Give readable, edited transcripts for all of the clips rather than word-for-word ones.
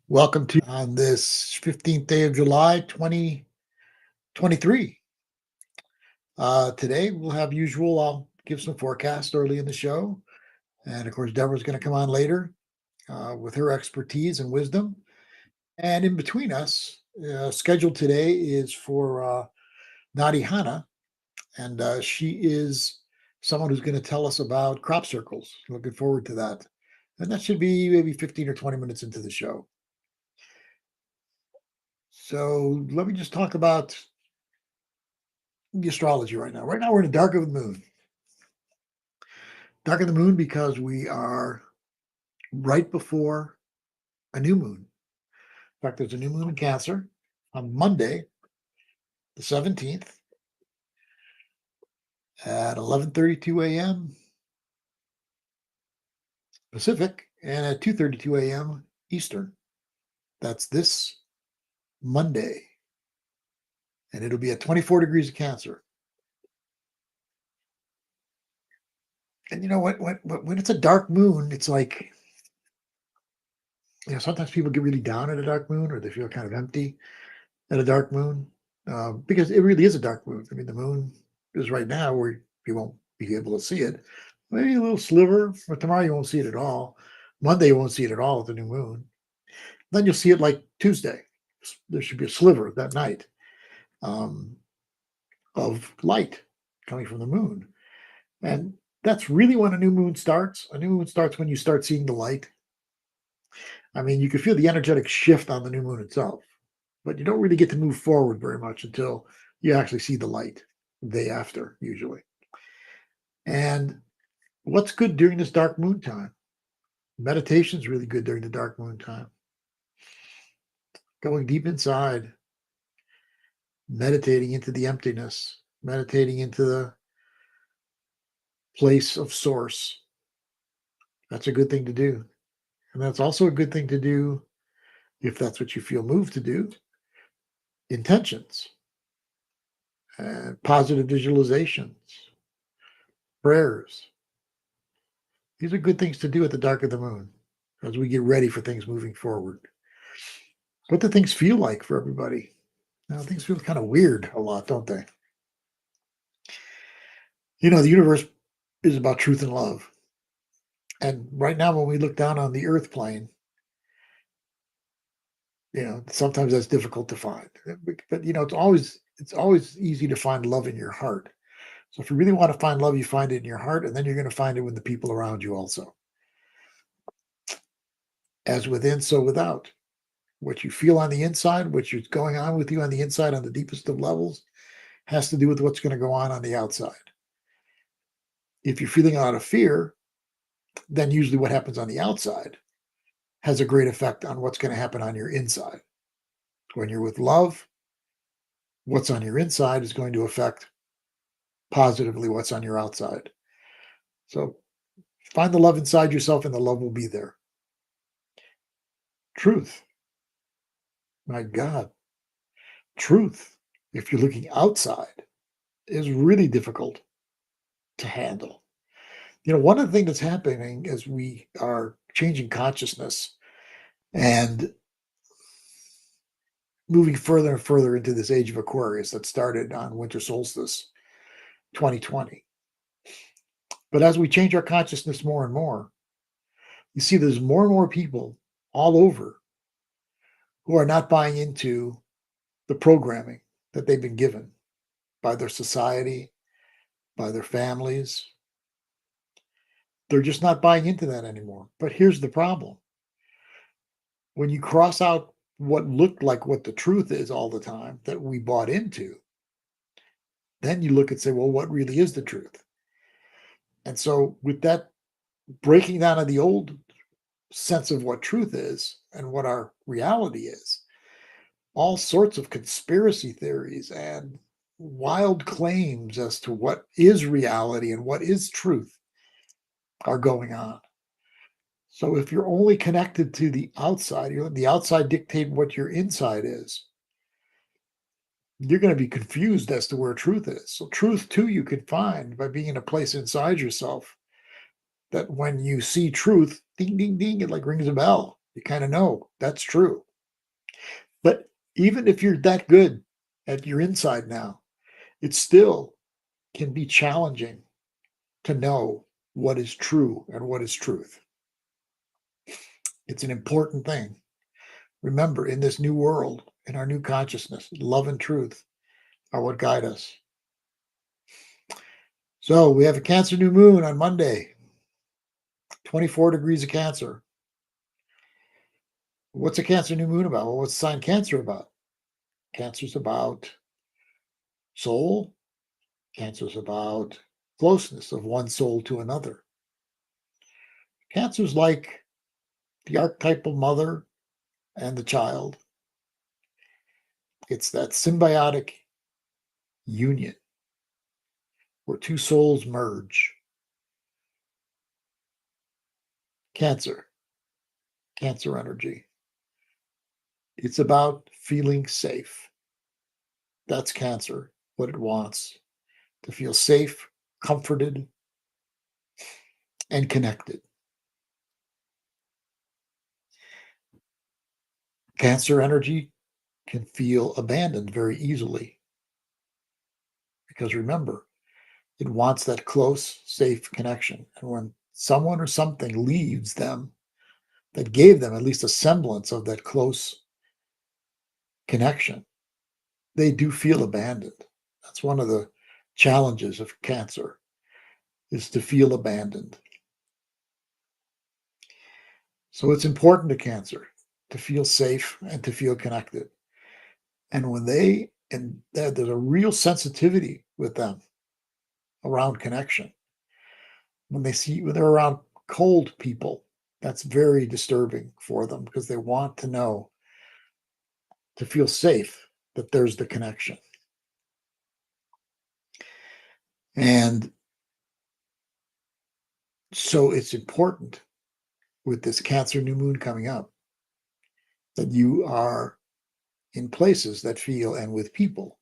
Welcome to on this 15th day of July, 2023. Today we'll have usual. I'll give some forecast early in the show. And of course, Deborah's going to come on later with her expertise and wisdom. And in between us, scheduled today is for Nadi Hana. And she is someone who's going to tell us about crop circles. Looking forward to that. And that should be maybe 15 or 20 minutes into the show. So let me just talk about the astrology right now. Right now, we're in the dark of the moon. Dark of the moon because we are right before a new moon. In fact, there's a new moon in Cancer on Monday, the 17th, at 11:32 a.m. Pacific and at 2:32 a.m. Eastern. That's this Monday, and it'll be at 24 degrees of Cancer. And you know what? When it's a dark moon, it's like, sometimes people get really down at a dark moon, or they feel kind of empty at a dark moon, because it really is a dark moon. I mean, the moon is right now where you won't be able to see it. Maybe a little sliver, but tomorrow you won't see it at all. Monday you won't see it at all with the new moon. Then you'll see it like Tuesday. There should be a sliver that night um, of light coming from the moon. And that's really when a new moon starts. A new moon starts when you start seeing the light. I mean, you can feel the energetic shift on the new moon itself, but you don't really get to move forward very much until you actually see the light the day after, usually. And what's good during this dark moon time? Meditation is really good during the dark moon time. Going deep inside, meditating into the emptiness, meditating into the place of source. That's a good thing to do. And that's also a good thing to do if that's what you feel moved to do. Intentions and positive visualizations, prayers. These are good things to do at the dark of the moon as we get ready for things moving forward. What do things feel like for everybody? Now, things feel kind of weird a lot, don't they? The universe is about truth and love. And right now, when we look down on the earth plane, sometimes that's difficult to find. But it's always easy to find love in your heart. So if you really want to find love, you find it in your heart, and then you're going to find it with the people around you also. As within, so without. What you feel on the inside, what's going on with you on the inside on the deepest of levels, has to do with what's going to go on the outside. If you're feeling a lot of fear, then usually what happens on the outside has a great effect on what's going to happen on your inside. When you're with love, what's on your inside is going to affect positively what's on your outside. So find the love inside yourself and the love will be there. Truth. My God. Truth, if you're looking outside, is really difficult to handle. One of the things that's happening as we are changing consciousness and moving further and further into this age of Aquarius that started on winter solstice 2020. But as we change our consciousness more and more, you see there's more and more people all over who are not buying into the programming that they've been given by their society, by their families. They're just not buying into that anymore. But here's the problem. When you cross out what looked like what the truth is all the time that we bought into, then you look and say, well, what really is the truth? And so with that breaking down of the old sense of what truth is and what our reality is, all sorts of conspiracy theories and wild claims as to what is reality and what is truth are going on. So if you're only connected to the outside, you let the outside dictate what your inside is, you're going to be confused as to where truth is. So truth, too, you can find by being in a place inside yourself that when you see truth, ding, ding, ding, it like rings a bell. You kind of know that's true. But even if you're that good at your inside now, it still can be challenging to know what is true and what is truth. It's an important thing. Remember, in this new world, in our new consciousness, love and truth are what guide us. So we have a Cancer new moon on Monday, 24 degrees of Cancer. What's a Cancer new moon about? Well, what's sign Cancer about? Cancer's about soul. Cancer's about closeness of one soul to another. Cancer's like the archetypal mother and the child. It's that symbiotic union where two souls merge. Cancer energy. It's about feeling safe. That's Cancer, what it wants, to feel safe, comforted, and connected. Cancer energy can feel abandoned very easily because remember, it wants that close, safe connection. And when someone or something leaves them that gave them at least a semblance of that close connection, they do feel abandoned. That's one of the challenges of Cancer, is to feel abandoned. So it's important to Cancer to feel safe and to feel connected. And when there's a real sensitivity with them around connection. When they're around cold people, that's very disturbing for them because they want to know, to feel safe, that there's the connection. And so it's important with this Cancer new moon coming up that you are in places that feel, and with people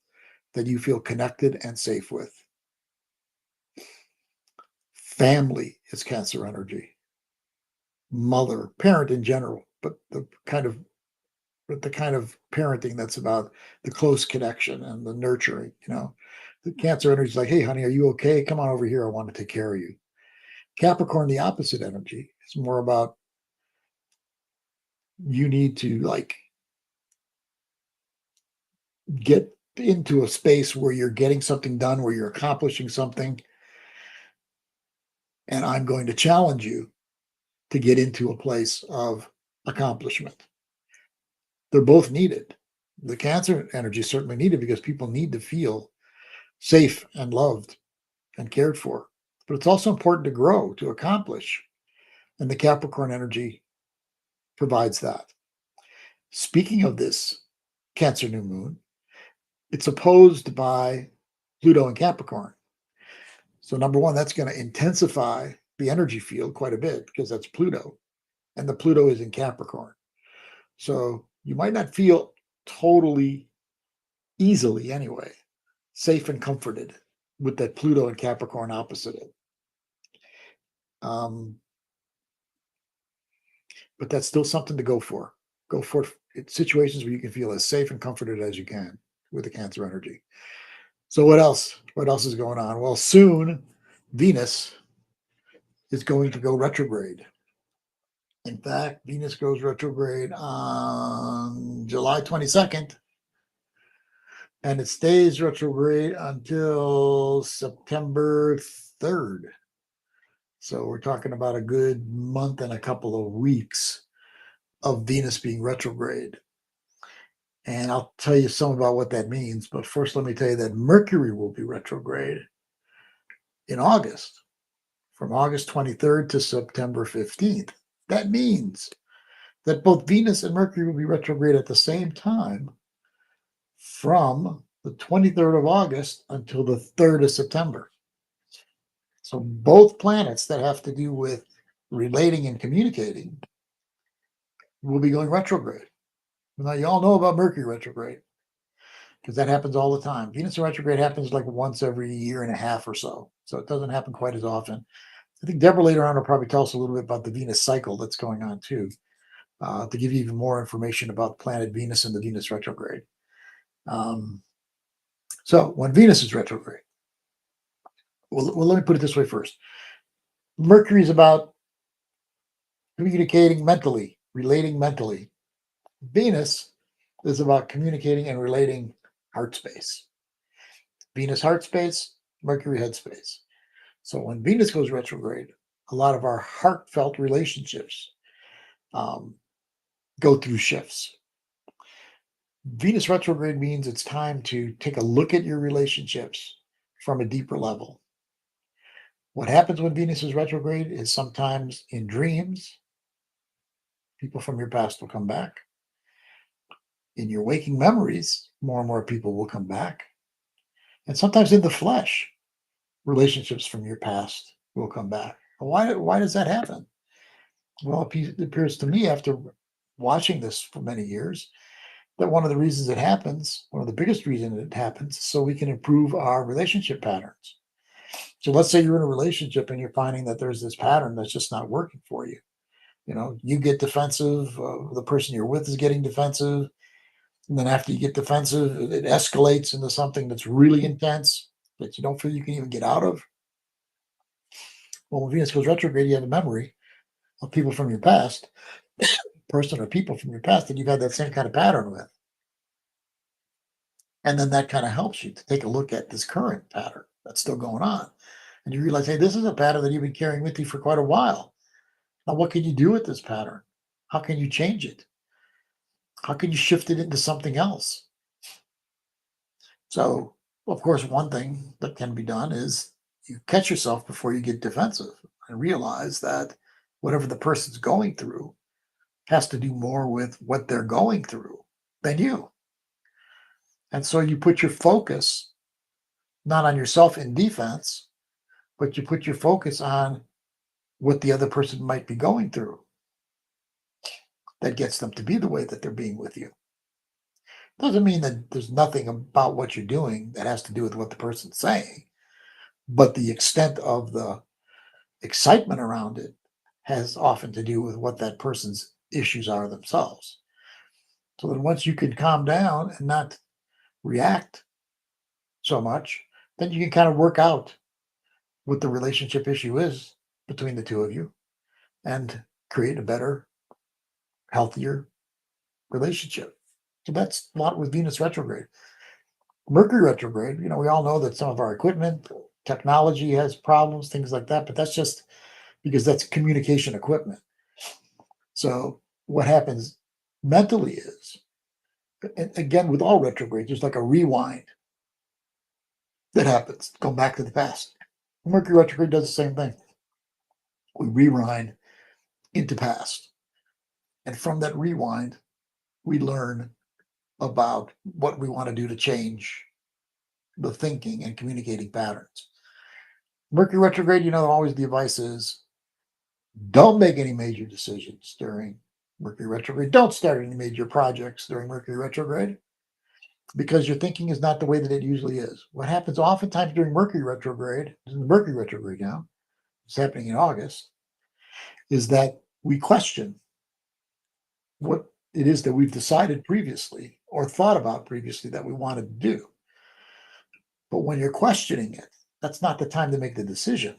that you feel connected and safe with. Family is Cancer energy. Mother, parent in general, but the kind of parenting that's about the close connection and the nurturing, The Cancer energy is like, hey, honey, are you okay? Come on over here. I want to take care of you. Capricorn, the opposite energy, is more about you need to get into a space where you're getting something done, where you're accomplishing something. And I'm going to challenge you to get into a place of accomplishment. They're both needed. The Cancer energy is certainly needed because people need to feel safe and loved and cared for. But it's also important to grow, to accomplish. And the Capricorn energy provides that. Speaking of this Cancer new moon, it's opposed by Pluto and Capricorn. So number one, that's going to intensify the energy field quite a bit because that's Pluto. And the Pluto is in Capricorn. So you might not feel totally easily anyway, safe and comforted with that Pluto and Capricorn opposite it. But that's still something to go for. Go for situations where you can feel as safe and comforted as you can with the Cancer energy. So what else? What else is going on? Well, soon Venus is going to go retrograde. In fact, Venus goes retrograde on July 22nd, and it stays retrograde until September 3rd. So we're talking about a good month and a couple of weeks of Venus being retrograde. And I'll tell you some about what that means. But first, let me tell you that Mercury will be retrograde in August, from August 23rd to September 15th. That means that both Venus and Mercury will be retrograde at the same time from the 23rd of August until the 3rd of September. So both planets that have to do with relating and communicating will be going retrograde. Now, you all know about Mercury retrograde because that happens all the time. Venus retrograde happens like once every year and a half or so. So it doesn't happen quite as often. I think Deborah later on will probably tell us a little bit about the Venus cycle that's going on too. to give you even more information about planet Venus and the Venus retrograde. So when Venus is retrograde, well, let me put it this way first. Mercury is about communicating mentally, relating mentally. Venus is about communicating and relating heart space. Venus heart space, Mercury head space. So when Venus goes retrograde, a lot of our heartfelt relationships go through shifts. Venus retrograde means it's time to take a look at your relationships from a deeper level. What happens when Venus is retrograde is sometimes in dreams, people from your past will come back. In your waking memories, more and more people will come back. And sometimes in the flesh, relationships from your past will come back. Why does that happen? Well, it appears to me, after watching this for many years, that one of the reasons it happens, one of the biggest reasons it happens, is so we can improve our relationship patterns. So let's say you're in a relationship and you're finding that there's this pattern that's just not working for you. You get defensive, the person you're with is getting defensive. And then after you get defensive, it escalates into something that's really intense that you don't feel you can even get out of. Well, when Venus goes retrograde, you have a memory of people from your past, person or people from your past that you've had that same kind of pattern with. And then that kind of helps you to take a look at this current pattern that's still going on. And you realize, hey, this is a pattern that you've been carrying with you for quite a while. Now, what can you do with this pattern? How can you change it? How can you shift it into something else? So, of course, one thing that can be done is you catch yourself before you get defensive and realize that whatever the person's going through has to do more with what they're going through than you. And so you put your focus not on yourself in defense, but you put your focus on what the other person might be going through that gets them to be the way that they're being with you. Doesn't mean that there's nothing about what you're doing that has to do with what the person's saying, but the extent of the excitement around it has often to do with what that person's issues are themselves. So then once you can calm down and not react so much, then you can kind of work out what the relationship issue is between the two of you and create a better, healthier relationship. So that's a lot with Venus retrograde. Mercury retrograde, we all know that some of our equipment, technology has problems, things like that, but that's just because that's communication equipment. So what happens mentally is, and again, with all retrogrades, there's like a rewind that happens, go back to the past. Mercury retrograde does the same thing. We rewind into past. And from that rewind, we learn about what we want to do to change the thinking and communicating patterns. Mercury retrograde, always the advice is don't make any major decisions during Mercury retrograde. Don't start any major projects during Mercury retrograde because your thinking is not the way that it usually is. What happens oftentimes during Mercury retrograde now, it's happening in August, is that we question what it is that we've decided previously or thought about previously that we wanted to do. But when you're questioning it, that's not the time to make the decision,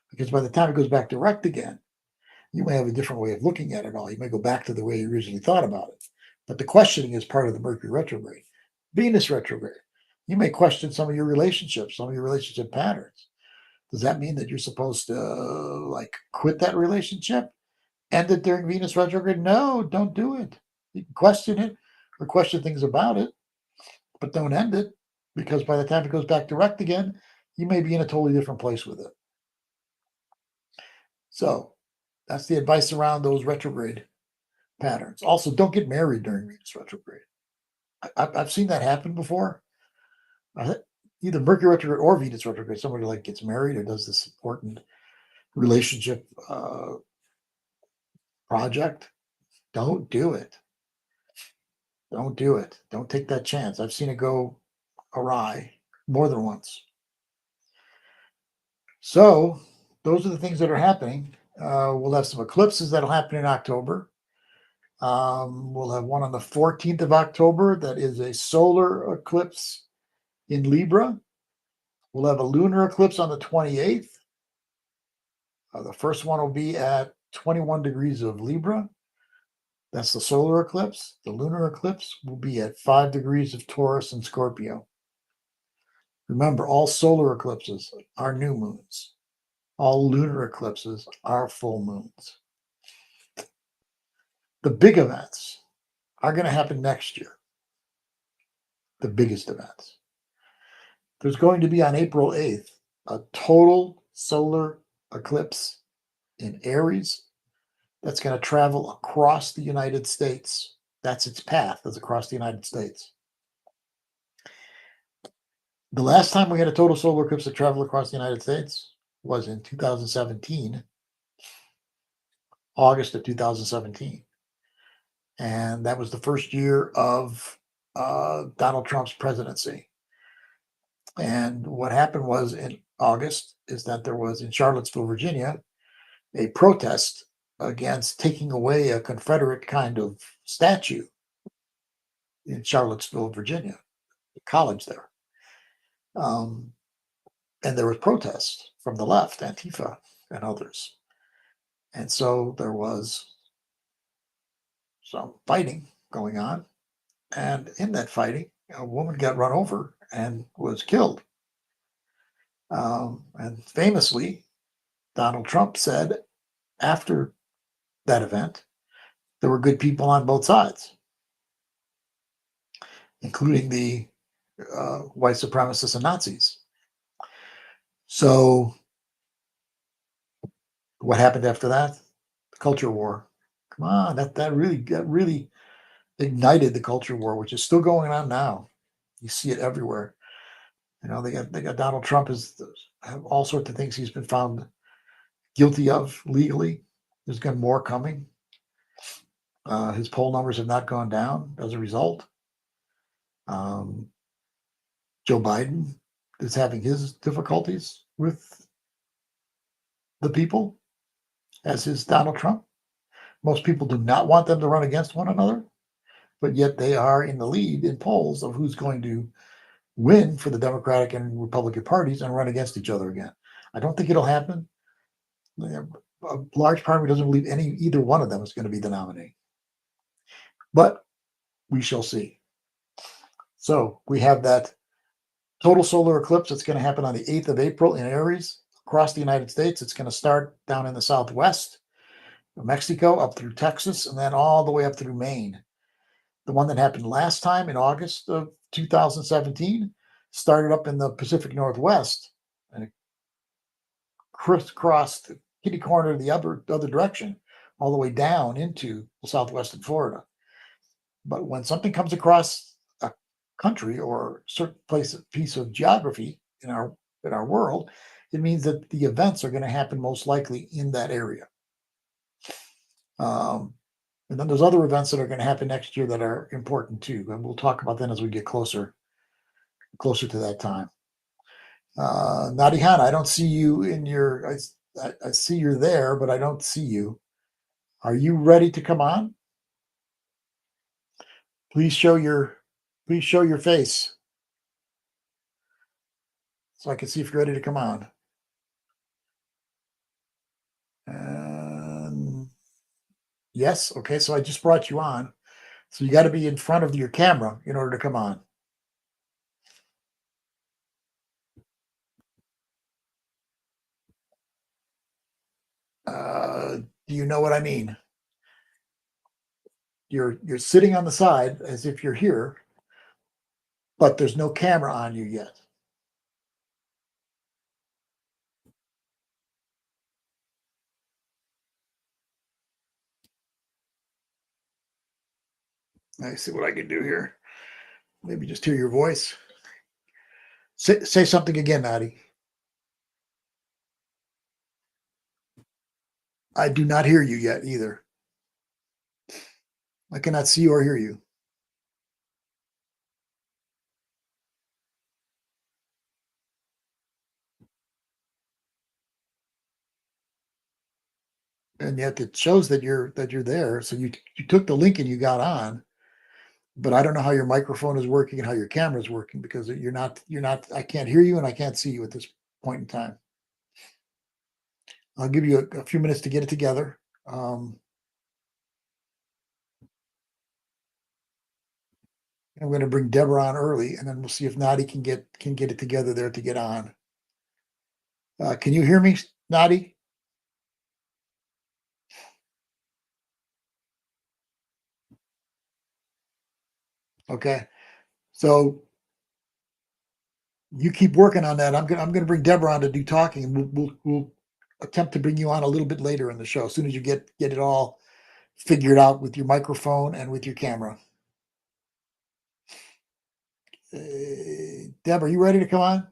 because by the time it goes back direct again, you may have a different way of looking at it all. You may go back to the way you originally thought about it. But the questioning is part of the Mercury retrograde. Venus retrograde, you may question some of your relationships, some of your relationship patterns. Does that mean that you're supposed to quit that relationship? End it during Venus retrograde? No, don't do it. You can question it or question things about it, but don't end it, because by the time it goes back direct again, you may be in a totally different place with it. So that's the advice around those retrograde patterns. Also, don't get married during Venus retrograde. I've seen that happen before. Either Mercury retrograde or Venus retrograde. Somebody gets married or does this important relationship project. Don't do it. Don't do it. Don't take that chance. I've seen it go awry more than once. So those are the things that are happening. We'll have some eclipses that'll happen in October. We'll have one on the 14th of October that is a solar eclipse in Libra. We'll have a lunar eclipse on the 28th. The first one will be at 21 degrees of Libra. That's the solar eclipse. The lunar eclipse will be at 5 degrees of Taurus and Scorpio. Remember, all solar eclipses are new moons. All lunar eclipses are full moons. The big events are going to happen next year. The biggest events. There's going to be on April 8th a total solar eclipse in Aries that's going to travel across the United States. That's its path, is across the United States. The last time we had a total solar eclipse that traveled across the United States was in 2017, August of 2017. And that was the first year of Donald Trump's presidency. And what happened was in August is that there was in Charlottesville, Virginia, a protest against taking away a Confederate kind of statue in Charlottesville, Virginia, the college there. And there was protests from the left, Antifa and others. And so there was some fighting going on. And in that fighting, a woman got run over and was killed. And famously, Donald Trump said after that event, there were good people on both sides, including the white supremacists and Nazis. So what happened after that? The culture war. Come on, that really ignited the culture war, which is still going on now. You see it everywhere. You know, they got Donald Trump have all sorts of things he's been found guilty of legally. There's going to be more coming. His poll numbers have not gone down as a result. Joe Biden is having his difficulties with the people, as is Donald Trump. Most people do not want them to run against one another, but yet they are in the lead in polls of who's going to win for the Democratic and Republican parties and run against each other again. I don't think it'll happen. A large part of me doesn't believe either one of them is going to be the nominee. But we shall see. So we have that total solar eclipse that's going to happen on the 8th of April in Aries across the United States. It's going to start down in the southwest, Mexico, up through Texas, and then all the way up through Maine. The one that happened last time in August of 2017 started up in the Pacific Northwest and it crisscrossed the kitty corner the other direction, all the way down into southwestern Florida. But when something comes across a country or a certain piece of geography in our world, it means that the events are going to happen most likely in that area. And then there's other events that are going to happen next year that are important too, and we'll talk about them as we get closer to that time. Nadi Hana, I don't see you in your. I see you're there, but I don't see you. Are you ready to come on? Please show your face so I can see if you're ready to come on. Yes, okay, so I just brought you on. So you got to be in front of your camera in order to come on. Do you know what I mean? You're sitting on the side as if you're here, but there's no camera on you yet. I see what I can do here. Maybe just hear your voice. Say something again, Nadi. I do not hear you yet either. I cannot see or hear you. and yet it shows that you're there. So you took the link and you got on, but I don't know how your microphone is working and how your camera is working, because you're not. I can't hear you and I can't see you at this point in time. I'll give you a few minutes to get it together. I'm going to bring Deborah on early, and then we'll see if Nadi can get it together there to get on. Can you hear me, Nadi? Okay. So you keep working on that. I'm gonna bring Deborah on to do talking, and we'll attempt to bring you on a little bit later in the show, as soon as you get it all figured out with your microphone and with your camera. Deborah, you ready to come on?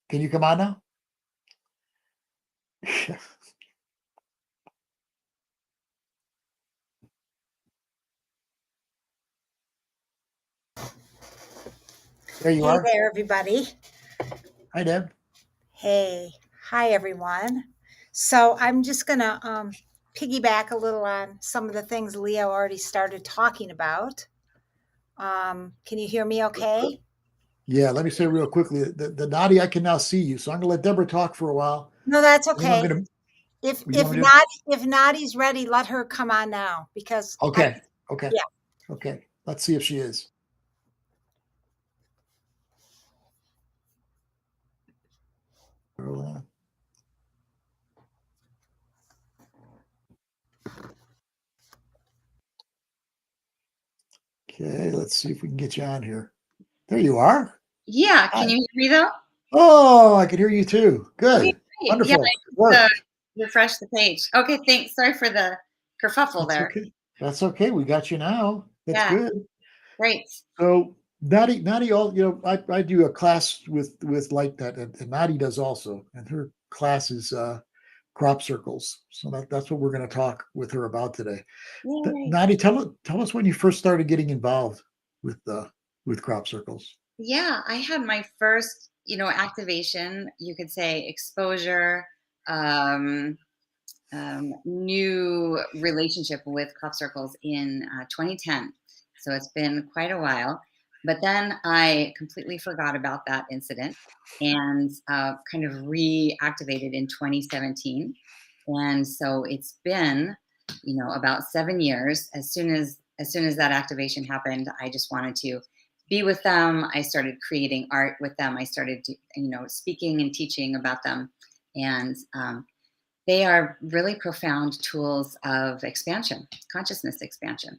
Can you come on now? There you Hey are. there, everybody. Hi, Deb. Hey, hi, everyone. So I'm just going to piggyback a little on some of the things Leo already started talking about. Can you hear me okay? Yeah, let me say real quickly, the Nadi, I can now see you, so I'm gonna let Deborah talk for a while, No, that's and then I'm okay. gonna. If You if want me to? not if Nadi's ready, let her come on now because Okay. Okay. yeah. Okay. Let's see if she is. Hold on. Okay, let's see if we can get you on here. There you are. Yeah, Hi. can you hear me though? Oh, I can hear you too. Okay, Good. great. Yeah, Wonderful. I Good just work. refresh the page. Okay, thanks. Sorry for the kerfuffle That's there. okay. That's okay. We got you now. That's Yeah, good. great. So Nadi, all I do a class with like that, and Nadi does also, and her class is crop circles. So that's what we're going to talk with her about today. Yay. Nadi, tell us when you first started getting involved with crop circles. Yeah, I had my first, activation, you could say exposure, um, new relationship with crop circles in 2010. So it's been quite a while. But then I completely forgot about that incident and kind of reactivated in 2017. And so it's been, about 7 years. As soon as that activation happened, I just wanted to be with them. I started creating art with them. I started, speaking and teaching about them. And they are really profound tools of expansion, consciousness expansion.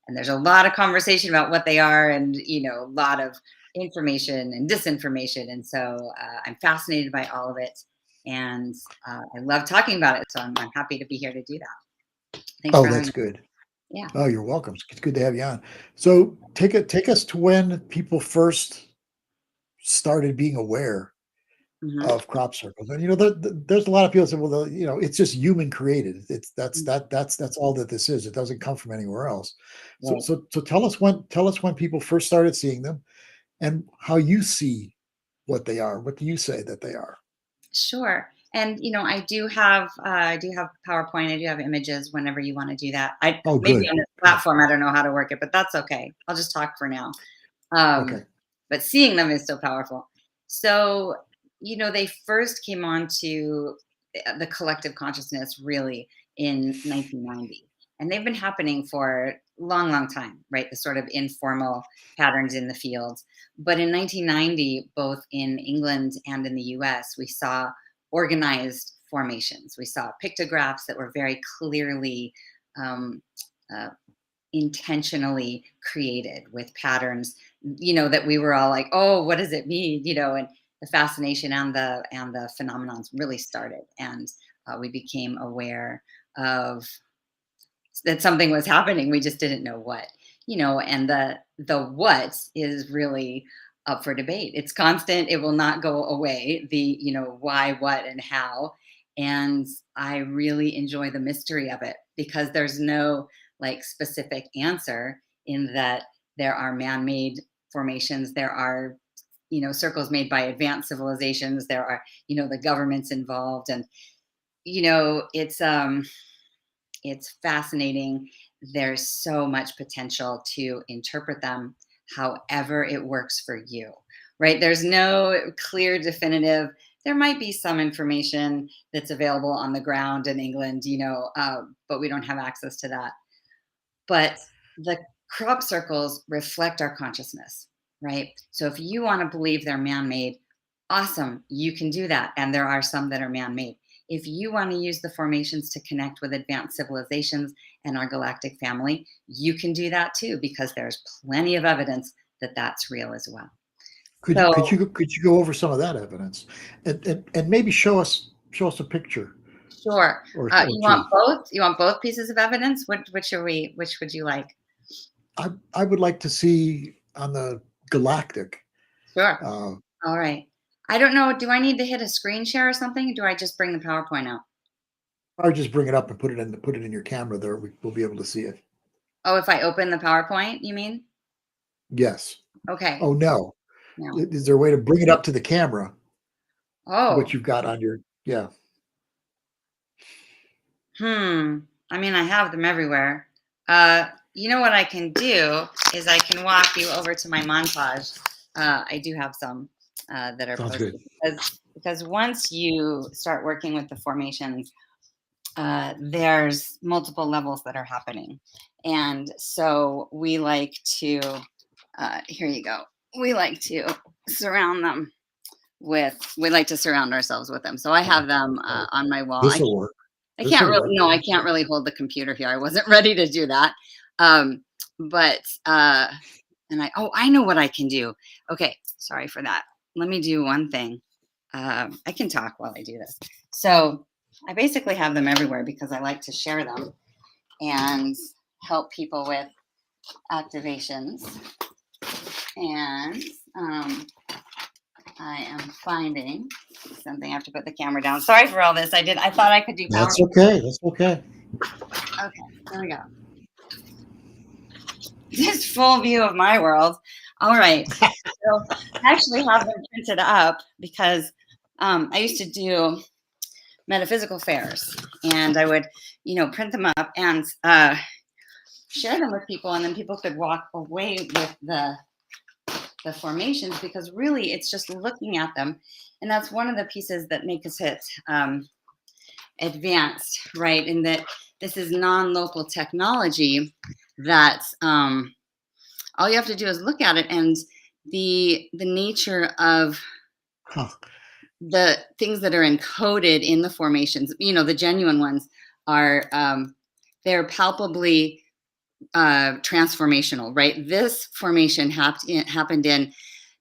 And there's a lot of conversation about what they are and, a lot of information and disinformation. And so I'm fascinated by all of it. And I love talking about it. So I'm happy to be here to do that. Thanks Oh, for having that's me. good. Yeah. Oh, you're welcome. It's good to have you on. So take us to when people first started being aware Hmm. of crop circles. And there's a lot of people that say, well, it's just human created. It's that's all that this is. It doesn't come from anywhere else. So Right. so tell us when people first started seeing them, and how you see what they are. What do you say that they are? Sure. And I do have PowerPoint. I do have images whenever you want to do that. I Oh, maybe good. on this Good. platform I don't know how to work it, but that's okay. I'll just talk for now. Um, Okay. but seeing them is so powerful. So, they first came on to the collective consciousness really in 1990. And they've been happening for a long, long time, right? The sort of informal patterns in the field. But in 1990, both in England and in the US, we saw organized formations. We saw pictographs that were very clearly um, uh, intentionally created with patterns, that we were all like, oh, what does it mean, and the fascination and the phenomenon really started, and we became aware of that something was happening. We just didn't know what, and the what is really up for debate. It's constant. It will not go away. The, why, what, and how. And I really enjoy the mystery of it because there's no like specific answer in that there are man-made formations. There are, circles made by advanced civilizations. There are, the governments involved. And it's fascinating. There's so much potential to interpret them however it works for you, right? There's no clear definitive. There might be some information that's available on the ground in England, but we don't have access to that. But the crop circles reflect our consciousness, right? So if you want to believe they're man-made, awesome, you can do that. And there are some that are man-made. If you want to use the formations to connect with advanced civilizations and our galactic family, you can do that too, because there's plenty of evidence that that's real as well. Could you go over some of that evidence, and maybe show us a picture? Sure. Or You want both? You want both pieces of evidence? Which would you like? I would like to see on the galactic. Sure. All right. I don't know. Do I need to hit a screen share or something? Or do I just bring the PowerPoint out? Or just bring it up and put it in your camera there. We'll be able to see it. Oh, if I open the PowerPoint, you mean? Yes. Okay. Oh, no. No. Is there a way to bring it up to the camera? Oh. What you've got on your, yeah. I mean, I have them everywhere. You know what I can do is I can walk you over to my montage. I do have some that are Sounds posted good. because once you start working with the formations, there's multiple levels that are happening. And so we like to, here you go. We like to surround ourselves with them. So I have them on my wall. This will work. I can't really hold the computer here. I wasn't ready to do that. I know what I can do. Okay. Sorry for that. Let me do one thing. I can talk while I do this. So I basically have them everywhere because I like to share them and help people with activations. And I am finding something. I have to put the camera down. Sorry for all this. I thought I could do power. That's okay. That's okay. Okay, there we go. This full view of my world. All right. So I actually have them printed up because I used to do metaphysical fairs, and I would, print them up and share them with people, and then people could walk away with the formations, because really it's just looking at them. And that's one of the pieces that make us hit advanced, right? In that this is non-local technology that all you have to do is look at it, and the nature of the things that are encoded in the formations, the genuine ones are, they're palpably transformational, right? This formation happened in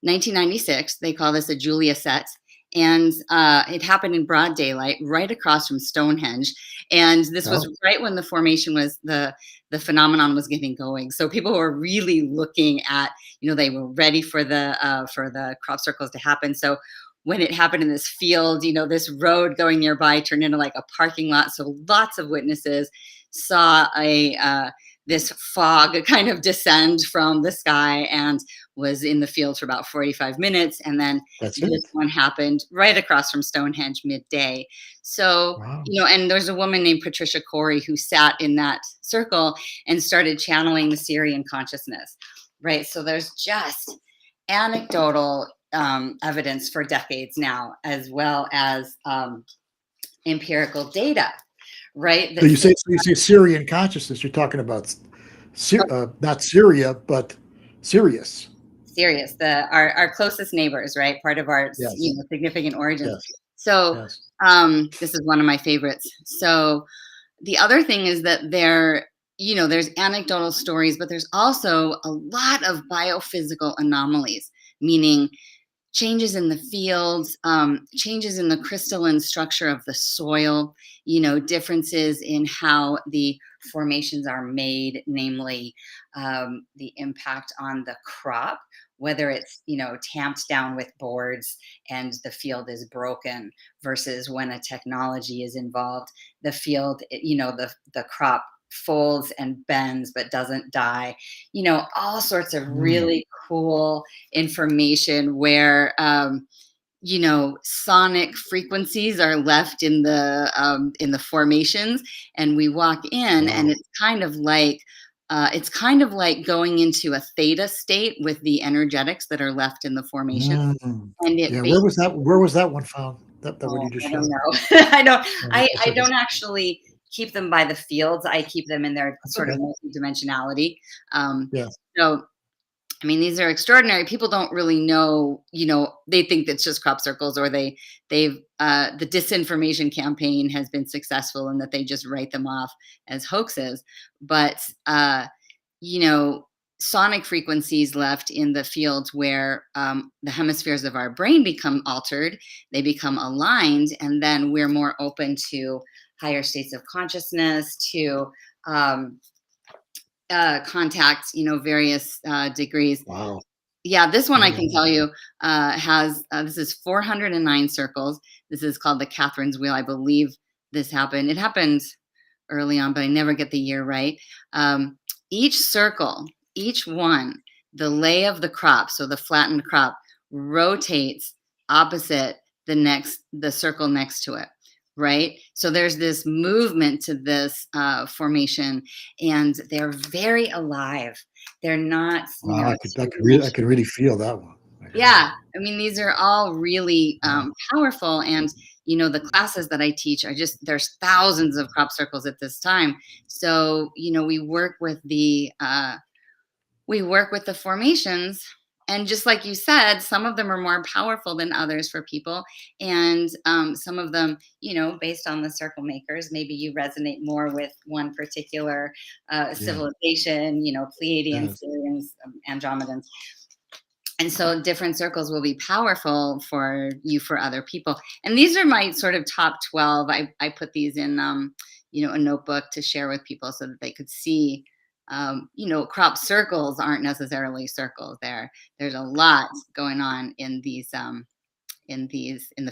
1996. They call this a Julia set. And it happened in broad daylight, right across from Stonehenge. And this was right when the formation was, the phenomenon was getting going. So people were really looking at, they were ready for the crop circles to happen. So when it happened in this field, this road going nearby turned into like a parking lot. So lots of witnesses saw this fog kind of descend from the sky and was in the field for about 45 minutes. And then this one happened right across from Stonehenge midday. So, and there's a woman named Patricia Corey who sat in that circle and started channeling the Syrian consciousness, right? So there's just anecdotal evidence for decades now, as well as empirical data. Right. So you say Syrian consciousness. You're talking about not Syria, but Sirius. Sirius, our closest neighbors, right? Part of our significant origins. Yes. So this is one of my favorites. So the other thing is that there's anecdotal stories, but there's also a lot of biophysical anomalies, meaning changes in the fields, changes in the crystalline structure of the soil, differences in how the formations are made, namely the impact on the crop, whether it's, tamped down with boards and the field is broken, versus when a technology is involved, the field, the crop folds and bends but doesn't die. All sorts of really cool information where sonic frequencies are left in the formations, and we walk in, and Wow. it's kind of like going into a theta state with the energetics that are left in the formation, Mm. and it Yeah, basically, where was that one found? That what oh, you just I don't showed? know. Oh, I that's okay. don't actually keep them by the fields. I keep them in their That's sort of okay. multidimensionality. Um, Yeah. so I mean, these are extraordinary. People don't really know, they think it's just crop circles, or the disinformation campaign has been successful and that they just write them off as hoaxes. But, you know, sonic frequencies left in the fields where the hemispheres of our brain become altered, they become aligned, and then we're more open to higher states of consciousness, to um, contact, various degrees. Wow. Yeah, this one I can Wow. tell you has this is 409 circles. This is called the Catherine's Wheel. I believe this happened. It happened early on, but I never get the year right. Um, each circle, each one, the lay of the crop, so the flattened crop, rotates opposite the circle next to it. Right. So there's this movement to this formation, and they're very alive. They're not, Wow, I two-dimensional. could really feel that one. Yeah, I mean, these are all really Wow. powerful, and the classes that I teach are just there's thousands of crop circles at this time. So we work with the formations, and just like you said, some of them are more powerful than others for people, and some of them, based on the circle makers, maybe you resonate more with one particular Yeah. civilization, Pleiadians, Yes. Sirians, Andromedans, and so different circles will be powerful for you, for other people. And these are my sort of top 12. I put these in a notebook to share with people so that they could see, crop circles aren't necessarily circles. There's a lot going on in the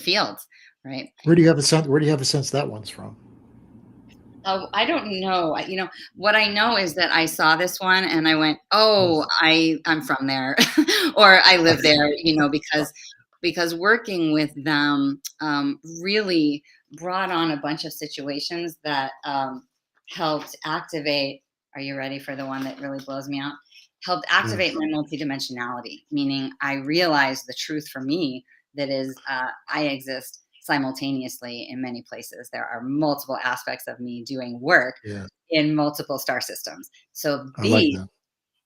fields, right? Where do you have a sense that one's from? Oh, I don't know. What I know is that I saw this one and I went, Oh. "Oh, I'm from there," or "I live there," because working with them really brought on a bunch of situations that helped activate. Are you ready for the one that really blows me out? Helped activate Yes. my multidimensionality, meaning I realized the truth for me that is, I exist simultaneously in many places. There are multiple aspects of me doing work Yeah. in multiple star systems. So I like that.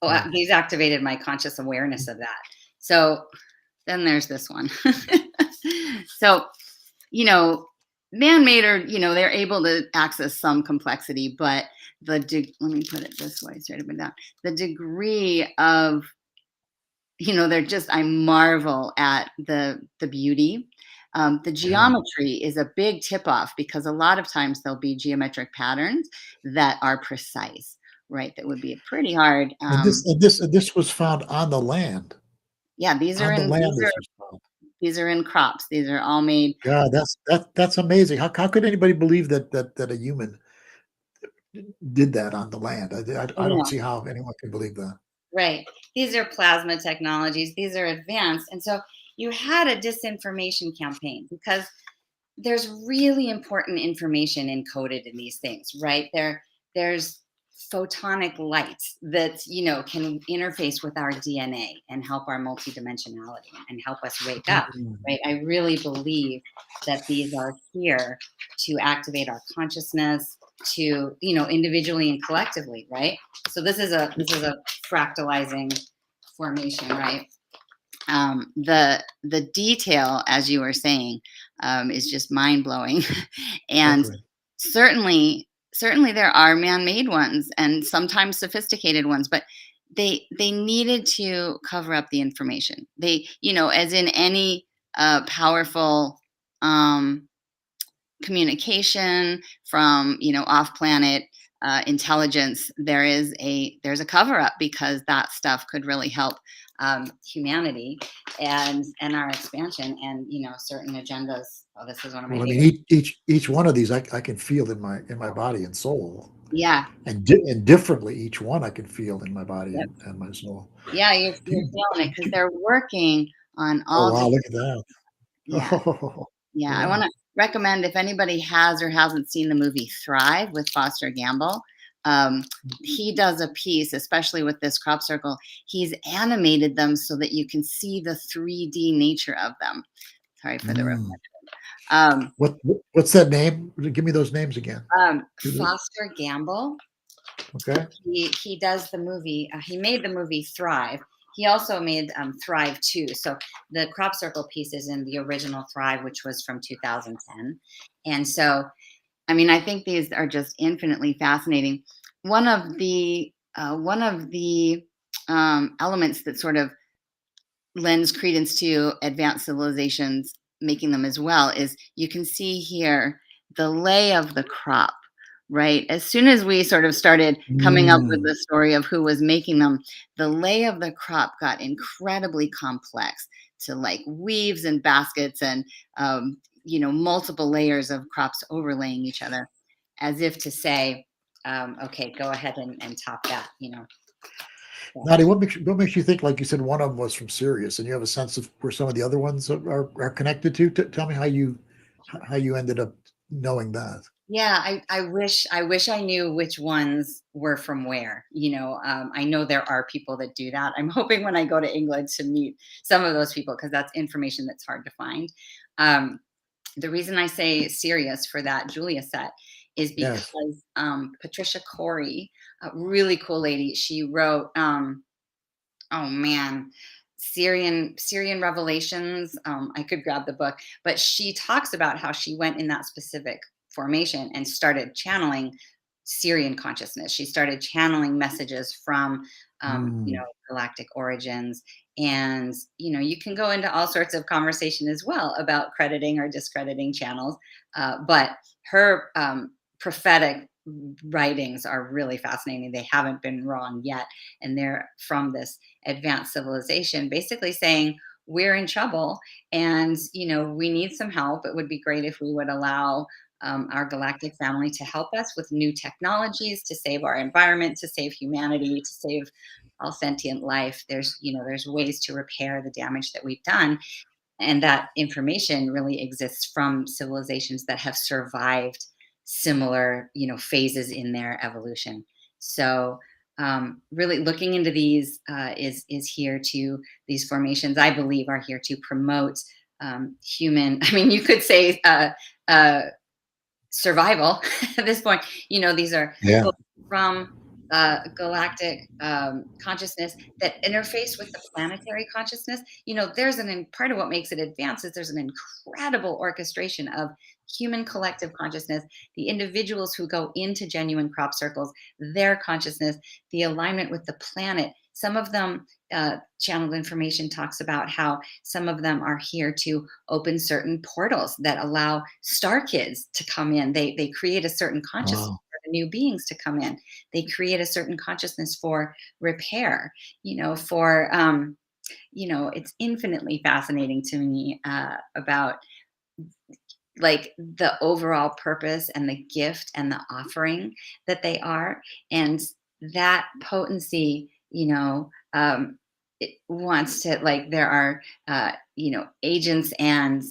Yeah. these activated my conscious awareness of that. So then there's this one. So, man-made, or they're able to access some complexity, but let me put it this way, straight up and down. The degree of, they're just, I marvel at the beauty. The Yeah. geometry is a big tip off, because a lot of times there'll be geometric patterns that are precise, right? That would be pretty hard. And this was found on the land. Yeah, On the land this was found. these are in crops. These are all made. God, that's amazing. How could anybody believe that a human did that on the land? I don't see how anyone can believe that. Right. These are plasma technologies. These are advanced. And so you had a disinformation campaign, because there's really important information encoded in these things, right? There's photonic light that, can interface with our DNA and help our multidimensionality and help us wake up, Mm. right? I really believe that these are here to activate our consciousness, to, individually and collectively, right? So this is a fractalizing formation, right? The detail, as you were saying, is just mind blowing, and Definitely. certainly there are man-made ones and sometimes sophisticated ones, but they needed to cover up the information. They, as in any powerful um, communication from off planet intelligence, there's a cover up, because that stuff could really help humanity and our expansion, and certain agendas. Oh, this is one of my Well, I favorite. mean, each one of these I can feel in my body and soul, Yeah. and differently each one I can feel in my body Yep. and my soul. Yeah, you're Do you, feeling do it, because you- they're working on oh all wow, different. look at that! Yeah. Oh, Yeah, I yeah. wanna recommend if anybody has or hasn't seen the movie Thrive with Foster Gamble, um, he does a piece, especially with this crop circle, he's animated them so that you can see the 3D nature of them. Sorry for the Mm. reference. Um, What's that name? Give me those names again. Foster Gamble, Okay. he does the movie, he made the movie Thrive. He also made, Thrive 2, so the crop circle piece is in the original Thrive, which was from 2010, and so I mean, I think these are just infinitely fascinating. One of the elements that sort of lends credence to advanced civilizations making them as well is you can see here the lay of the crop, right? As soon as we sort of started coming up with Mm. the story of who was making them, the lay of the crop got incredibly complex to like weaves and baskets and multiple layers of crops overlaying each other, as if to say, okay, go ahead and top that, So, Nadi, what makes you think, like you said, one of them was from Sirius, and you have a sense of where some of the other ones are connected to? Tell me how you ended up knowing that. yeah, I wish I knew which ones were from where. I know there are people that do that. I'm hoping when I go to England to meet some of those people because that's information that's hard to find. Um, the reason I say serious for that Julia set is Yes. because Patricia Corey, a really cool lady, she wrote. Oh man, Syrian Revelations. I could grab the book, but she talks about how she went in that specific formation and started channeling Syrian consciousness. She started channeling messages from, Mm. galactic origins, and you can go into all sorts of conversation as well about crediting or discrediting channels. But her prophetic writings are really fascinating. They haven't been wrong yet, and they're from this advanced civilization, basically saying we're in trouble and we need some help. It would be great if we would allow our galactic family to help us with new technologies to save our environment, to save humanity, to save all sentient life. There's ways to repair the damage that we've done, and that information really exists from civilizations that have survived similar phases in their evolution. So really looking into these is here to these formations, I believe, are here to promote human I mean, you could say uh, survival at this point. These are Yeah. folks from galactic consciousness that interface with the planetary consciousness. There's part of what makes it advanced is there's an incredible orchestration of human collective consciousness, the individuals who go into genuine crop circles, their consciousness, the alignment with the planet. Some of them, channeled information talks about how some of them are here to open certain portals that allow star kids to come in. They create a certain consciousness Wow. for the new beings to come in. They create a certain consciousness for repair. It's infinitely fascinating to me about like the overall purpose and the gift and the offering that they are, and that potency. It wants to, like, there are agents and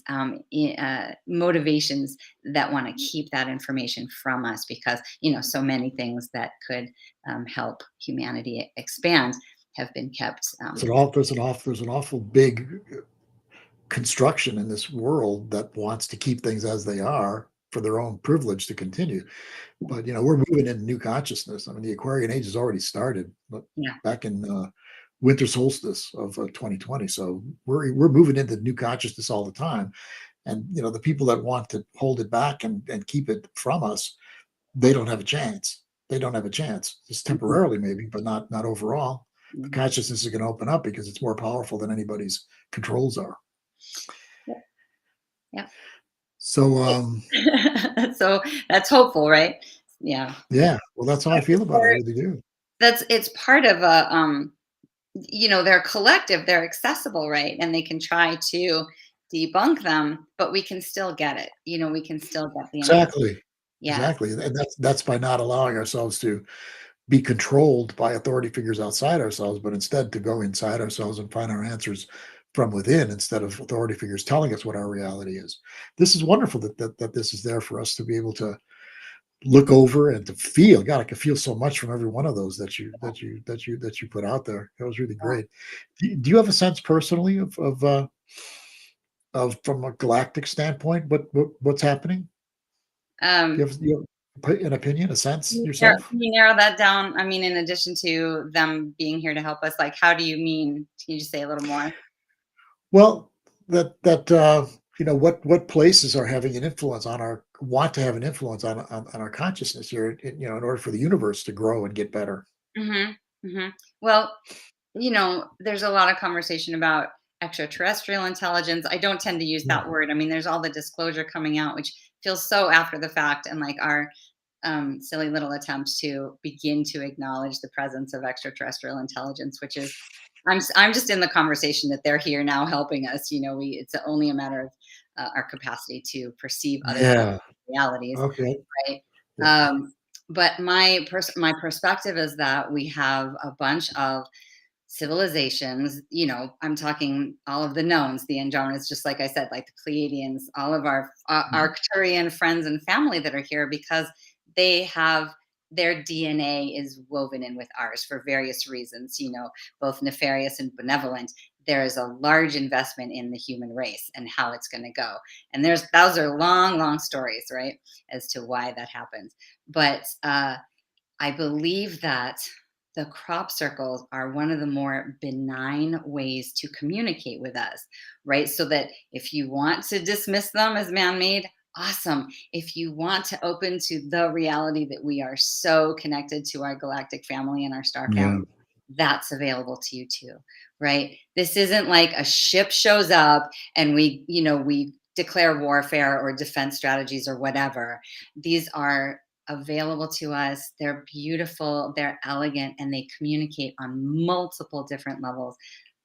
motivations that want to keep that information from us because so many things that could help humanity expand have been kept. There's an awful big construction in this world that wants to keep things as they are for their own privilege to continue. But we're moving into new consciousness. I mean, the Aquarian age has already started, but Yeah. back in winter solstice of 2020. So we're moving into new consciousness all the time. And the people that want to hold it back and keep it from us, they don't have a chance. They don't have a chance. Just Mhm. temporarily, maybe, but not overall. The Mhm. consciousness is going to open up because it's more powerful than anybody's controls are. Yep. Yep. So So that's hopeful, right? Yeah. yeah, well, that's how I feel about it. I really do. It's part of a they're collective, they're accessible, right? And they can try to debunk them, but we can still get it. We can still get the information. Exactly. Yes. Exactly. And that's by not allowing ourselves to be controlled by authority figures outside ourselves, but instead to go inside ourselves and find our answers from within instead of authority figures telling us what our reality is. This is wonderful that this is there for us to be able to look over and to feel. God, I could feel so much from every one of those that you put out there. That was really great. Do you have a sense personally of from a galactic standpoint what's happening? Um, Do you have an opinion, a sense Can yourself? you narrow that down? I mean, in addition to them being here to help us, like, how do you mean? Can you just say a little more? Well, what places are having an influence on our want to have an influence on our consciousness here, in order for the universe to grow and get better. Hmm. Hmm. Well, there's a lot of conversation about extraterrestrial intelligence. I don't tend to use Yeah. that word. I mean, there's all the disclosure coming out, which feels so after the fact, and like our silly little attempt to begin to acknowledge the presence of extraterrestrial intelligence, which is, I'm just in the conversation that they're here now helping us. It's only a matter of our capacity to perceive other people's Yeah. realities, Okay. right? Yeah. But my perspective is that we have a bunch of civilizations. I'm talking all of the knowns, the Andromedans, just like I said, like the Pleiadians, all of our Mhm. Arcturian friends and family that are here, because they have their DNA is woven in with ours for various reasons, both nefarious and benevolent. There is a large investment in the human race and how it's going to go. And those are long, long stories, right, as to why that happens. But I believe that the crop circles are one of the more benign ways to communicate with us, right? So that if you want to dismiss them as man made, awesome. If you want to open to the reality that we are so connected to our galactic family and our star Yeah. family, that's available to you too, right? This isn't like a ship shows up and we declare warfare or defense strategies or whatever. These are available to us. They're beautiful, they're elegant, and they communicate on multiple different levels.